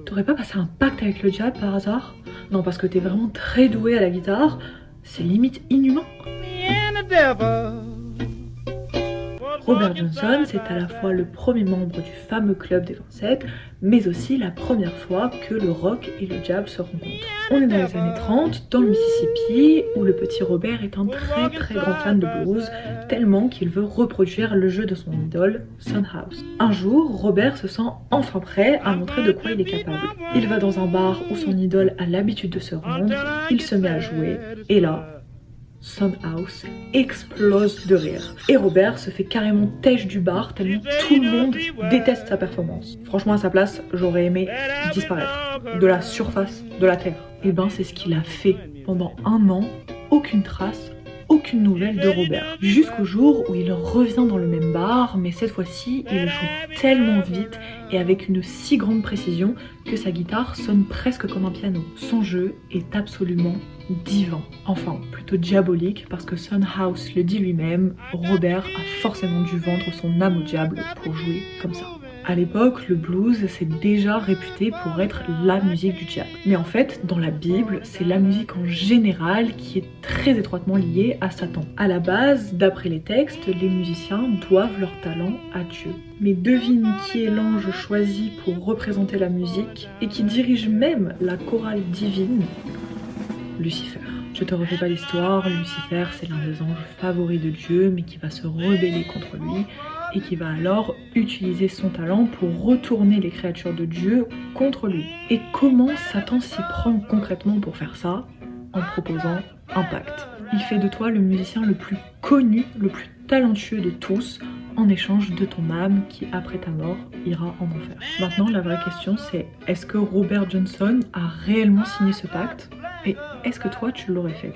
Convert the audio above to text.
T'aurais pas passé un pacte avec le diable par hasard? Non, parce que t'es vraiment très doué à la guitare, c'est limite inhumain. Robert Johnson, c'est à la fois le premier membre du fameux club des 27, mais aussi la première fois que le rock et le diable se rencontrent. On est dans les années 30, dans le Mississippi, où le petit Robert est un très grand fan de blues, tellement qu'il veut reproduire le jeu de son idole, Son House. Un jour, Robert se sent enfin prêt à montrer de quoi il est capable. Il va dans un bar où son idole a l'habitude de se rendre, il se met à jouer, et là, Son House explose de rire. Et Robert se fait carrément têche du bar tellement tout le monde déteste sa performance. Franchement, à sa place, j'aurais aimé disparaître de la surface de la Terre. Et ben, c'est ce qu'il a fait pendant un an. Aucune trace, aucune nouvelle de Robert. Jusqu'au jour où il revient dans le même bar, mais cette fois-ci, il joue tellement vite et avec une si grande précision que sa guitare sonne presque comme un piano. Son jeu est absolument divin. Enfin, plutôt diabolique, parce que Son House le dit lui-même, Robert a forcément dû vendre son âme au diable pour jouer comme ça. À l'époque, le blues s'est déjà réputé pour être la musique du diable. Mais en fait, dans la Bible, c'est la musique en général qui est très étroitement liée à Satan. À la base, d'après les textes, les musiciens doivent leur talent à Dieu. Mais devine qui est l'ange choisi pour représenter la musique et qui dirige même la chorale divine? Lucifer. Je te refais pas l'histoire, Lucifer c'est l'un des anges favoris de Dieu mais qui va se rebeller contre lui et qui va alors utiliser son talent pour retourner les créatures de Dieu contre lui. Et comment Satan s'y prend concrètement pour faire ça? En proposant un pacte. Il fait de toi le musicien le plus connu, le plus talentueux de tous, en échange de ton âme qui, après ta mort, ira en enfer. Maintenant, la vraie question c'est, est-ce que Robert Johnson a réellement signé ce pacte? Et est-ce que toi, tu l'aurais fait?